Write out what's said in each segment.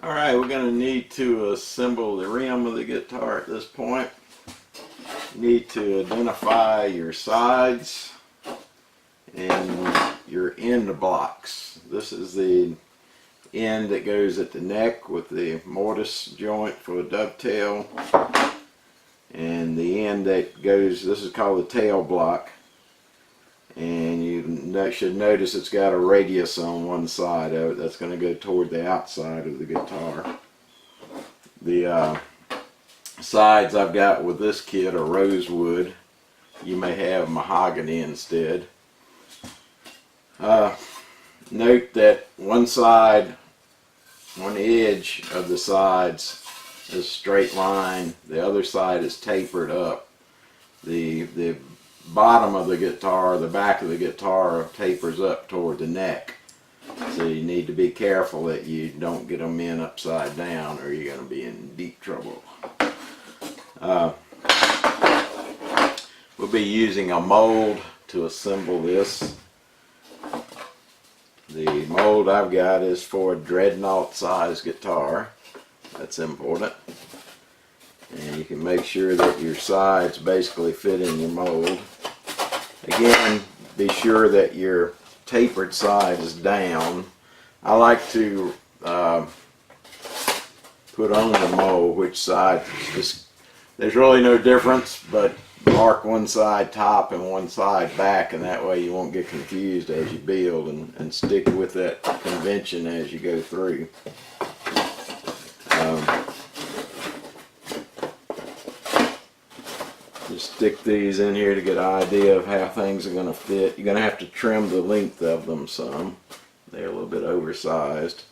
Alright, we're going to need to assemble the rim of the guitar at this point. You need to identify your sides and your end blocks. This is the end that goes at the neck with the mortise joint for a dovetail, and the end that goes, this is called the tail block, and you should notice it's got a radius on one side of it that's going to go toward the outside of the guitar. The sides I've got with this kit are rosewood. You may have mahogany instead. Note that one side, one edge of the sides is a straight line, the other side is tapered up. The bottom of the guitar, the back of the guitar tapers up toward the neck. So you need to be careful that you don't get them in upside down or you're going to be in deep trouble. We'll be using a mold to assemble this. The mold I've got is for a dreadnought size guitar. That's important. And you can make sure that your sides basically fit in your mold. Again, be sure that your tapered side is down. I like to put on the mold which side. There's really no difference, but mark one side top and one side back, and that way you won't get confused as you build, and stick with that convention as you go through. Just stick these in here to get an idea of how things are going to fit. You're going to have to trim the length of them some. They're a little bit oversized.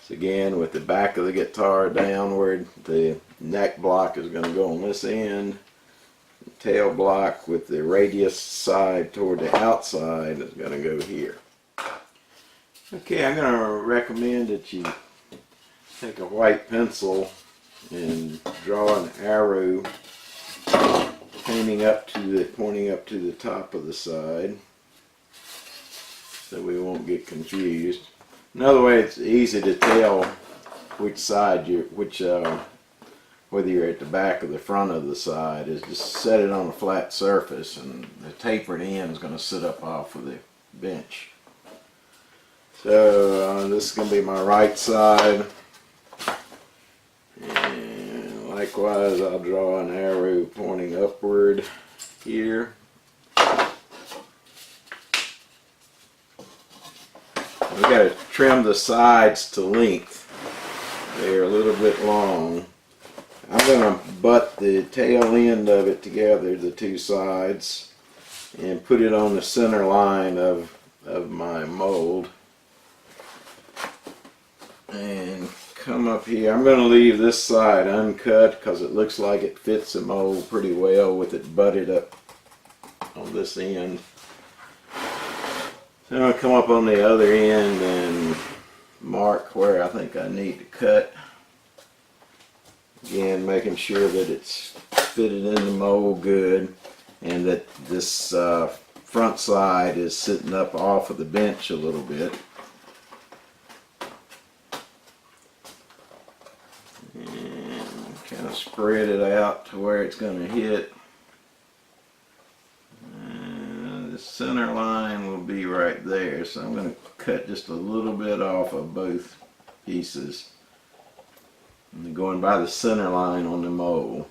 So again, with the back of the guitar downward, the neck block is going to go on this end. The tail block with the radius side toward the outside is going to go here. Okay, I'm going to recommend that you take a white pencil and draw an arrow pointing up to the top of the side, so we won't get confused. Another way it's easy to tell which side whether you're at the back or the front of the side is just set it on a flat surface, and the tapered end is going to sit up off of the bench. So this is going to be my right side. Likewise, I'll draw an arrow pointing upward here. We've got to trim the sides to length. They're a little bit long. I'm going to butt the tail end of it together, the two sides, and put it on the center line of my mold. And come up here. I'm going to leave this side uncut because it looks like it fits the mold pretty well with it butted up on this end. So I'm going to come up on the other end and mark where I think I need to cut. Again, making sure that it's fitted in the mold good, and that this front side is sitting up off of the bench a little bit. Kind of spread it out to where it's going to hit. And the center line will be right there, so I'm going to cut just a little bit off of both pieces. And going by the center line on the mold.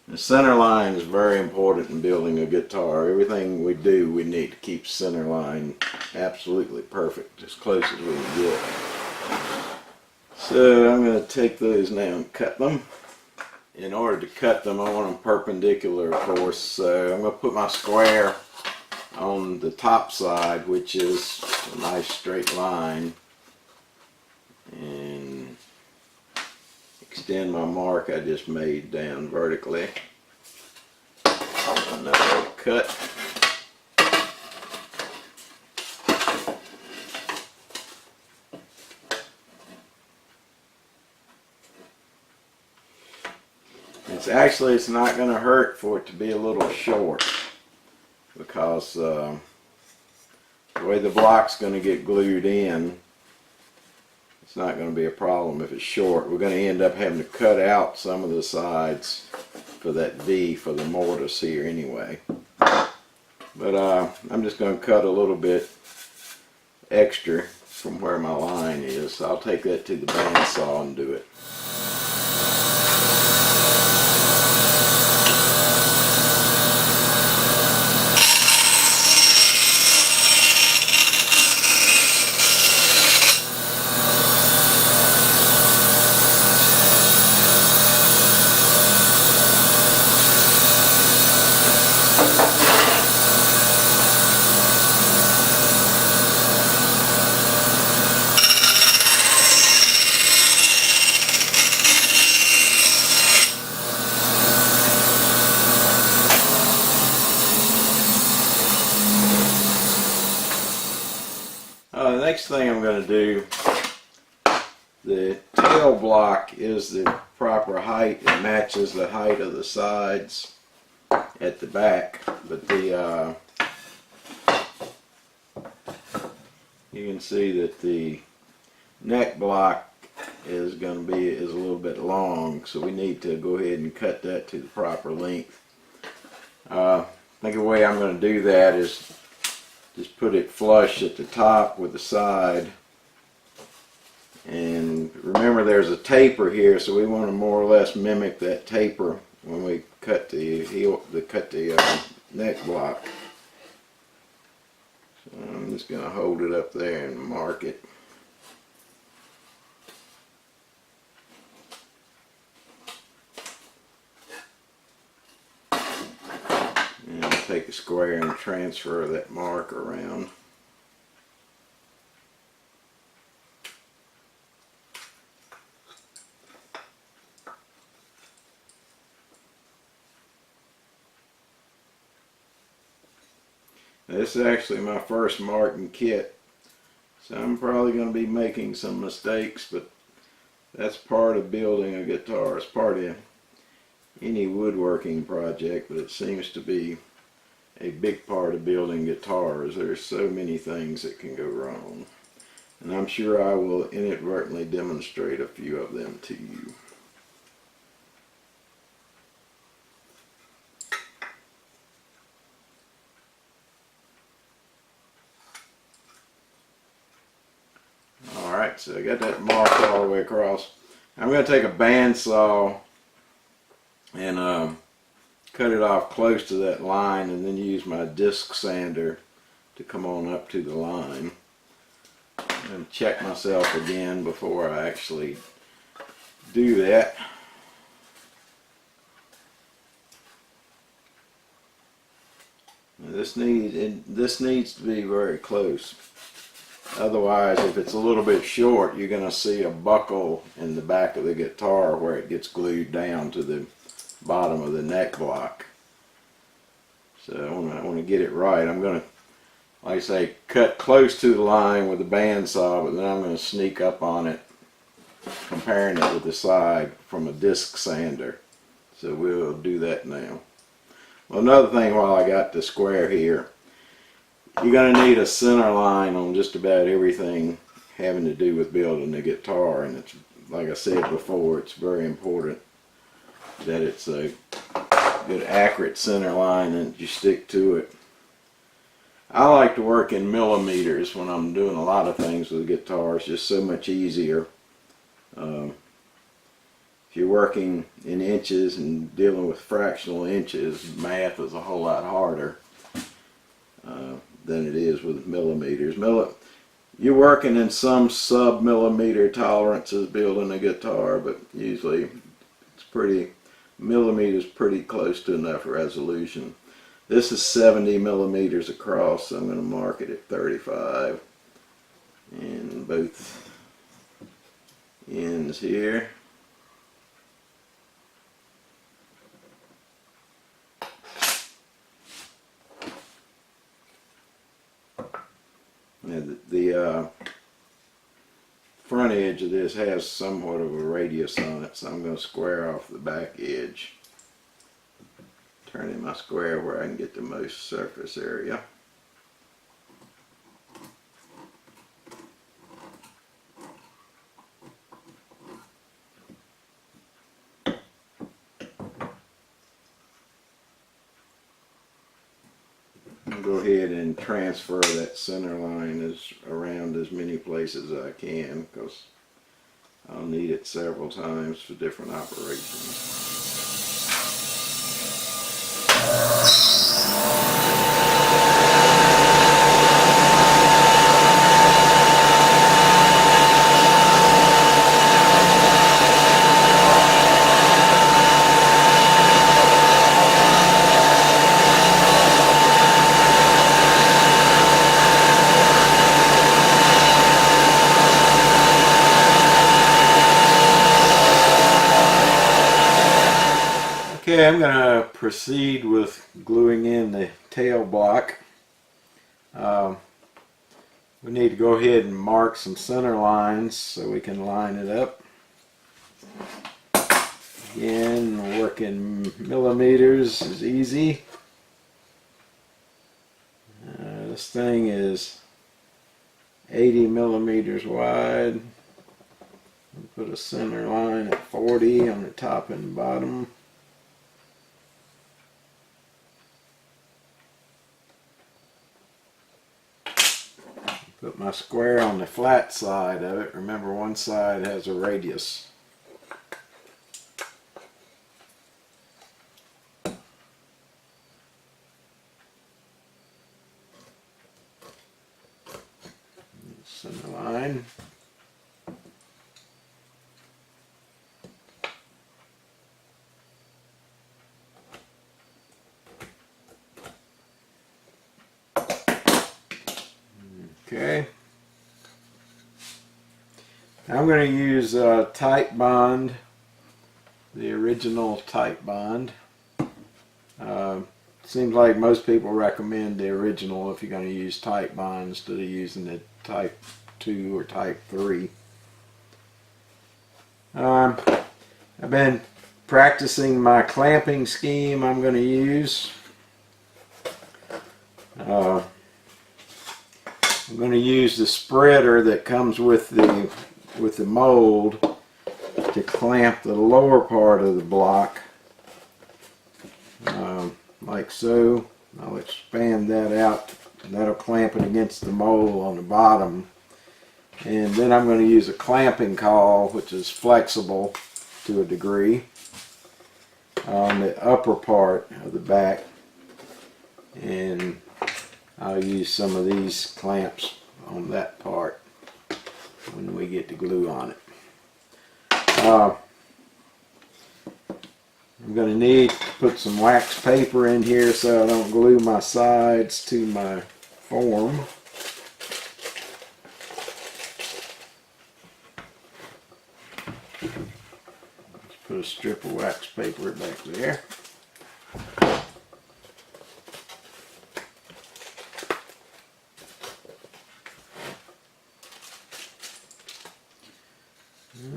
The center line is very important in building a guitar. Everything we do, we need to keep center line absolutely perfect, as close as we can get. So I'm going to take those now and cut them. In order to cut them, I want them perpendicular, of course, so I'm going to put my square on the top side, which is a nice straight line, and extend my mark I just made down vertically. Another cut. It's not going to hurt for it to be a little short, because the way the block's going to get glued in, it's not going to be a problem if it's short. We're going to end up having to cut out some of the sides for that V for the mortise here anyway. But I'm just going to cut a little bit extra from where my line is. So I'll take that to the bandsaw and do it. The next thing I'm going to do, the tail block is the proper height. It matches the height of the sides at the back, but the you can see that the neck block is a little bit long, so we need to go ahead and cut that to the proper length. I think the way I'm going to do that is just put it flush at the top with the side, and remember there's a taper here, so we want to more or less mimic that taper when we cut the neck block. So I'm just going to hold it up there and mark it. And take a square and transfer that mark around. Now, this is actually my first marking kit, so I'm probably going to be making some mistakes, but that's part of building a guitar. It's part of any woodworking project, but it seems to be a big part of building guitars. There's so many things that can go wrong, and I'm sure I will inadvertently demonstrate a few of them to you. Alright, so I got that marked all the way across. I'm going to take a bandsaw and cut it off close to that line, and then use my disc sander to come on up to the line. I'm going to check myself again before I actually do that. Now this needs to be very close. Otherwise, if it's a little bit short, you're going to see a buckle in the back of the guitar where it gets glued down to the bottom of the neck block. So I want to get it right. I'm going to, like I say, cut close to the line with the bandsaw, but then I'm going to sneak up on it, comparing it with the side from a disc sander. So we'll do that now. Well, another thing while I got the square here, you're going to need a center line on just about everything having to do with building a guitar, and it's, like I said before, it's very important that it's a good accurate center line and you stick to it. I like to work in millimeters when I'm doing a lot of things with the guitar. It's just so much easier. If you're working in inches and dealing with fractional inches, math is a whole lot harder than it is with millimeters. You're working in some sub-millimeter tolerances building a guitar, but usually it's millimeters pretty close to enough resolution. This is 70 millimeters across, so I'm going to mark it at 35 in both ends here. Now the front edge of this has somewhat of a radius on it, so I'm going to square off the back edge, turning my square where I can get the most surface area. go ahead and transfer that center line around as many places as I can, because I'll need it several times for different operations. Okay, I'm going to proceed with gluing in the tail block. We need to go ahead and mark some center lines so we can line it up. Again, working millimeters is easy. This thing is 80 millimeters wide. Put a center line at 40 on the top and bottom. Put my square on the flat side of it. Remember, one side has a radius. Center line. Okay. I'm going to use Type Bond, the original Type Bond. Seems like most people recommend the original if you're going to use Type Bond instead of using the Type 2 or Type 3. I've been practicing my clamping scheme I'm going to use. I'm going to use the spreader that comes with the mold to clamp the lower part of the block, like so. I'll expand that out, and that'll clamp it against the mold on the bottom. And then I'm going to use a clamping caul, which is flexible to a degree, on the upper part of the back, and I'll use some of these clamps on that part when we get the glue on it. I'm going to need to put some wax paper in here so I don't glue my sides to my form. Let's put a strip of wax paper back there.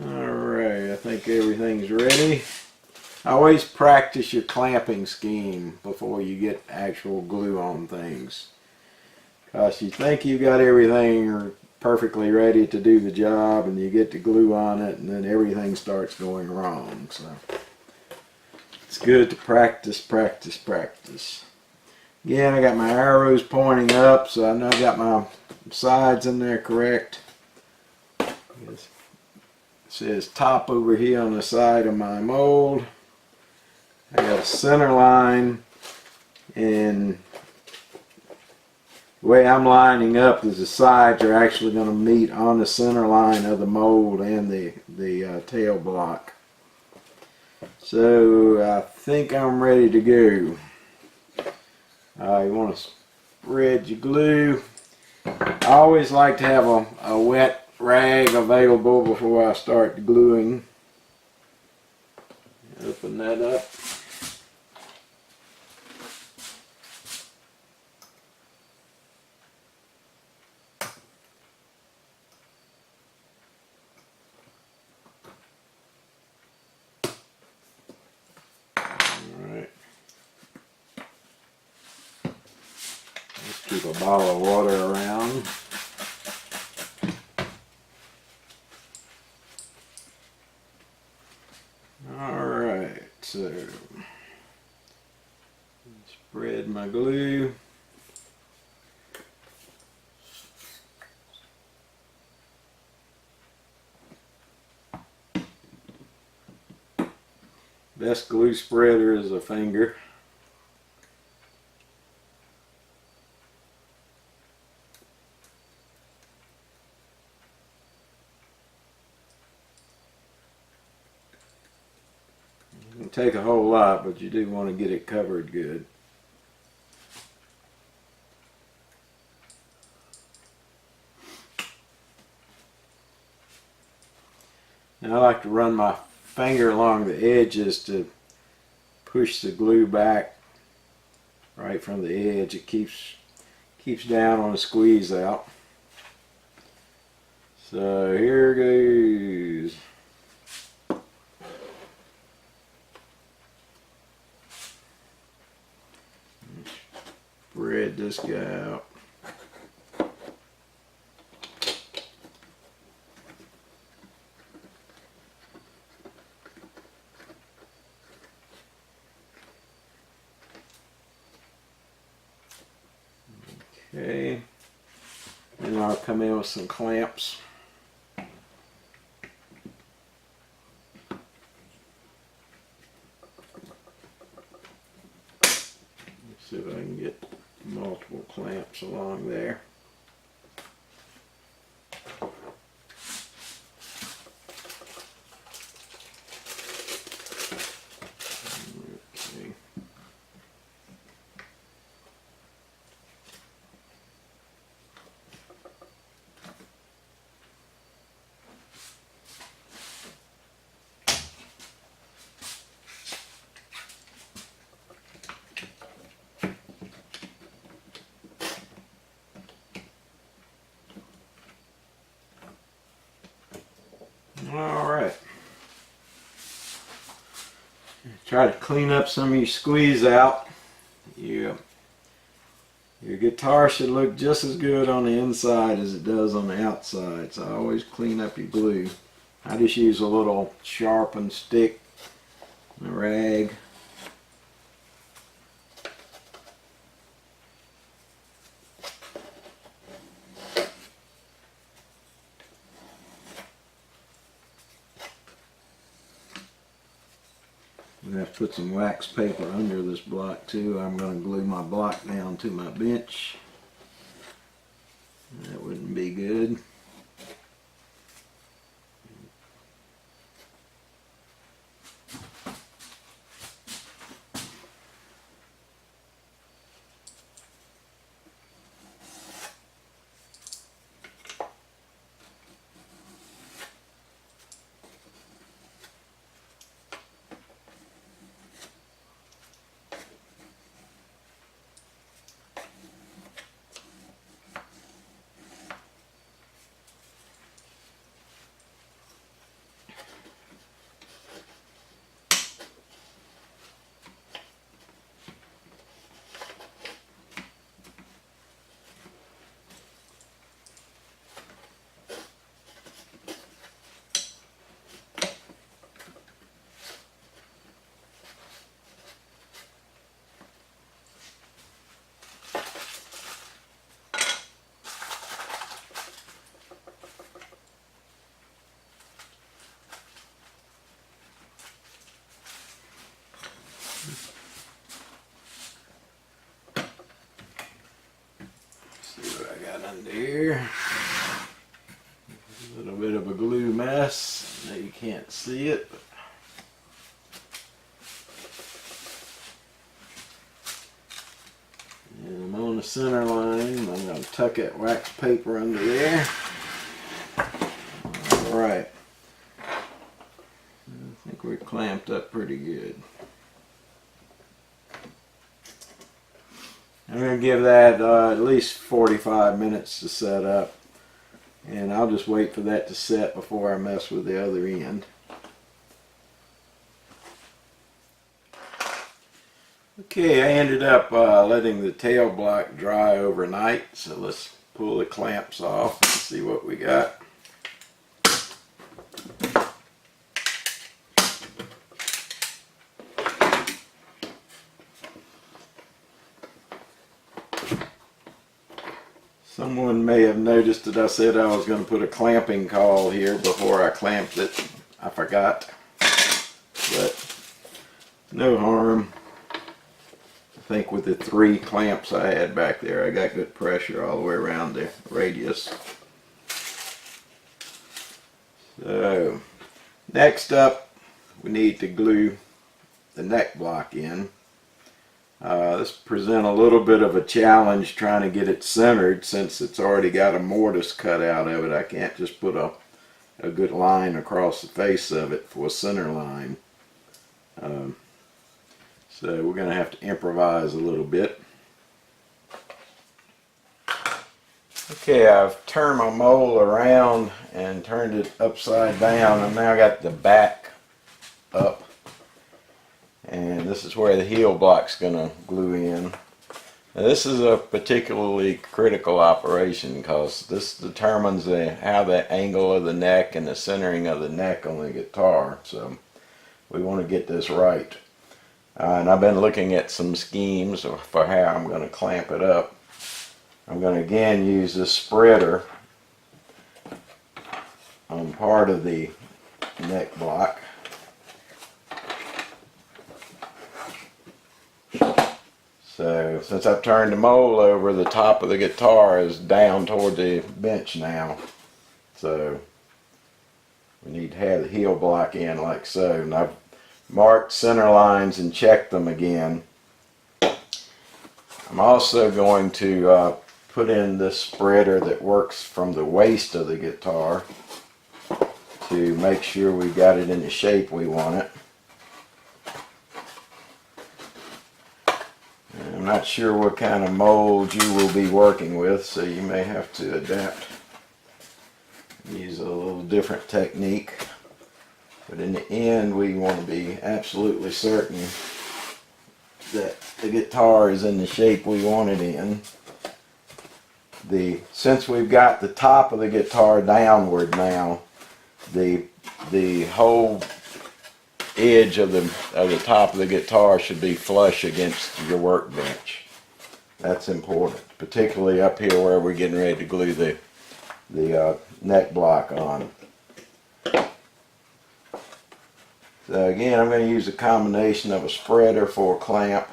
Alright, I think everything's ready. Always practice your clamping scheme before you get actual glue on things, because you think you got everything perfectly ready to do the job, and you get the glue on it, and then everything starts going wrong. So it's good to practice, practice, practice. Again, I got my arrows pointing up, so I know I got my sides in there correct. It says top over here on the side of my mold. I got a center line, and the way I'm lining up is the sides are actually going to meet on the center line of the mold and the tail block. So I think I'm ready to go. You want to spread your glue. I always like to have a wet rag available before I start gluing. Open that up. Keep a bottle of water around. Alright, so spread my glue. Best glue spreader is a finger. It doesn't take a whole lot, but you do want to get it covered good. Now I like to run my finger along the edges to push the glue back right from the edge. It keeps down on the squeeze out. So here goes. Spread this guy out. Okay, then I'll come in with some clamps. Let's see if I can get multiple clamps along there. Okay. Alright. Try to clean up some of your squeeze out. Your guitar should look just as good on the inside as it does on the outside, so always clean up your glue. I just use a little sharpened stick and a rag. I'm going to have to put some wax paper under this block too. I'm going to glue my block down to my bench. That wouldn't be good. Under here, a little bit of a glue mess. Now you can't see it, but and I'm on the center line. I'm going to tuck that wax paper under there. All right, I think we're clamped up pretty good. I'm going to give that at least 45 minutes to set up, and I'll just wait for that to set before I mess with the other end. Okay, I ended up letting the tail block dry overnight, so let's pull the clamps off and see what we got. Someone may have noticed that I said I was going to put a clamping caul here before I clamped it. I forgot. But No harm. I think with the 3 clamps I had back there, I got good pressure all the way around the radius. So next up, we need to glue the neck block in. This presents a little bit of a challenge trying to get it centered, since it's already got a mortise cut out of it. I can't just put a good line across the face of it for a center line. So we're going to have to improvise a little bit. Okay, I've turned my mold around and turned it upside down. I've now got the back up. And this is where the heel block's going to glue in. Now this is a particularly critical operation because this determines how the angle of the neck and the centering of the neck on the guitar. So we want to get this right. And I've been looking at some schemes for how I'm going to clamp it up. I'm going to again use this spreader on part of the neck block. So since I've turned the mold over, the top of the guitar is down toward the bench now. So we need to have the heel block in like so. And I've marked center lines and checked them again. I'm also going to put in this spreader that works from the waist of the guitar to make sure we got it in the shape we want it. I'm not sure what kind of mold you will be working with, so you may have to adapt. Use a little different technique. But in the end, we want to be absolutely certain that the guitar is in the shape we want it in. Since we've got the top of the guitar downward now, the whole edge of the top of the guitar should be flush against your workbench. That's important, particularly up here where we're getting ready to glue the neck block on. So again, I'm going to use a combination of a spreader for a clamp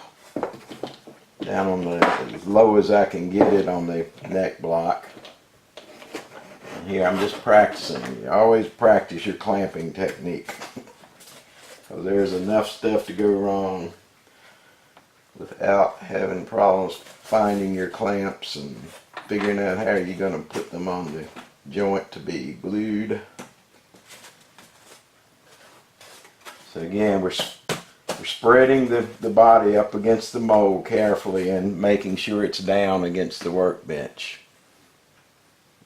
down on as low as I can get it on the neck block. And here I'm just practicing. You always practice your clamping technique. So there's enough stuff to go wrong without having problems finding your clamps and figuring out how you're going to put them on the joint to be glued. So again, we're spreading the body up against the mold carefully and making sure it's down against the workbench.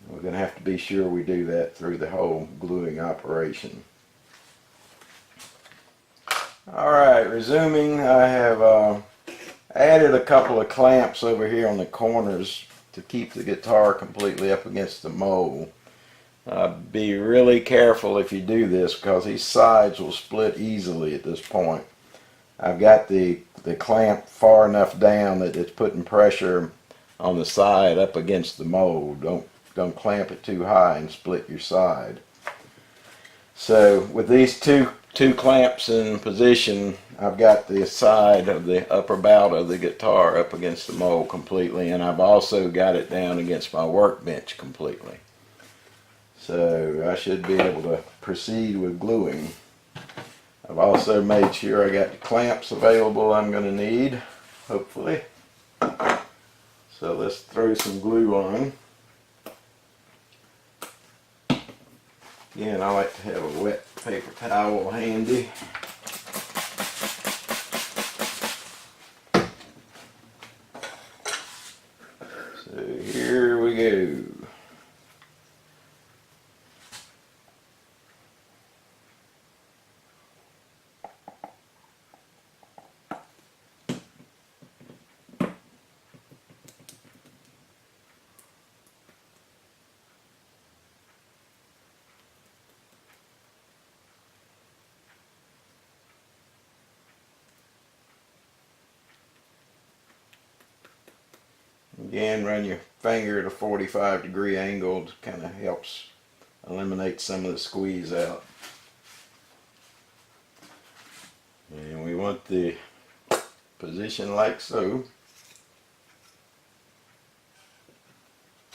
We're going to have to be sure we do that through the whole gluing operation. Alright, resuming, I have added a couple of clamps over here on the corners to keep the guitar completely up against the mold. Be really careful if you do this because these sides will split easily at this point. I've got the clamp far enough down that it's putting pressure on the side up against the mold. Don't clamp it too high and split your side. So with these two clamps in position, I've got the side of the upper bout of the guitar up against the mold completely, and I've also got it down against my workbench completely. So I should be able to proceed with gluing. I've also made sure I got the clamps available I'm going to need, hopefully. So let's throw some glue on. Again, I like to have a wet paper towel handy. So here we go. Again, run your finger at a 45-degree angle. It kind of helps eliminate some of the squeeze out. And we want the position like so.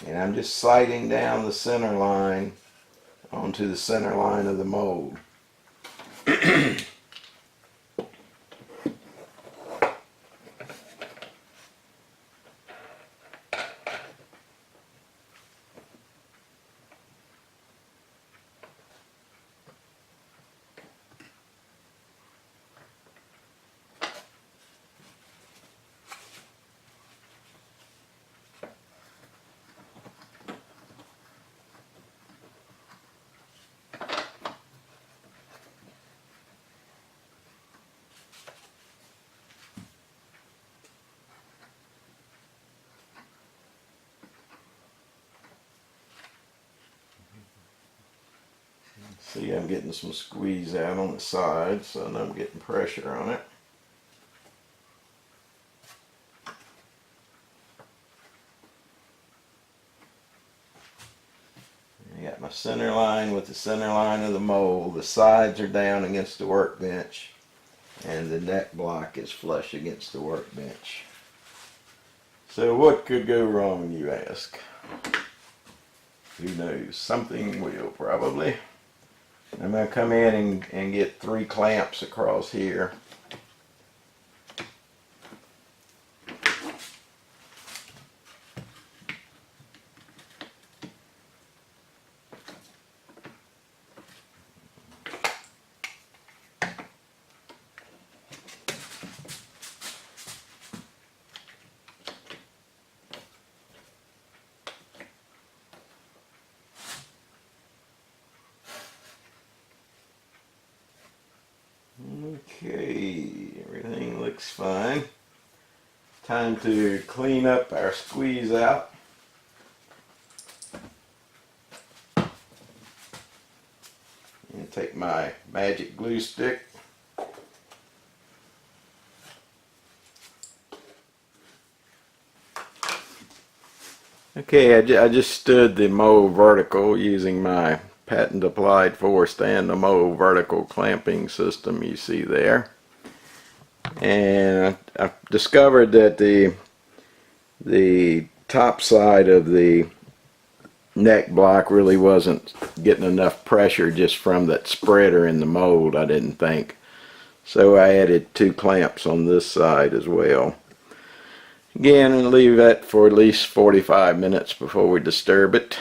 And I'm just sliding down the center line onto the center line of the mold. See, I'm getting some squeeze out on the side, so I'm getting pressure on it. I got my center line with the center line of the mold. The sides are down against the workbench, and the neck block is flush against the workbench. So what could go wrong, you ask? Who knows? Something will, probably. I'm going to come in and get 3 clamps across here. Okay, everything looks fine. Time to clean up our squeeze out. And take my magic glue stick. Okay, I just stood the mold vertical using my patent applied force and the mold vertical clamping system you see there. And I discovered that the top side of the neck block really wasn't getting enough pressure just from that spreader in the mold, I didn't think. So I added 2 clamps on this side as well. Again, and leave that for at least 45 minutes before we disturb it.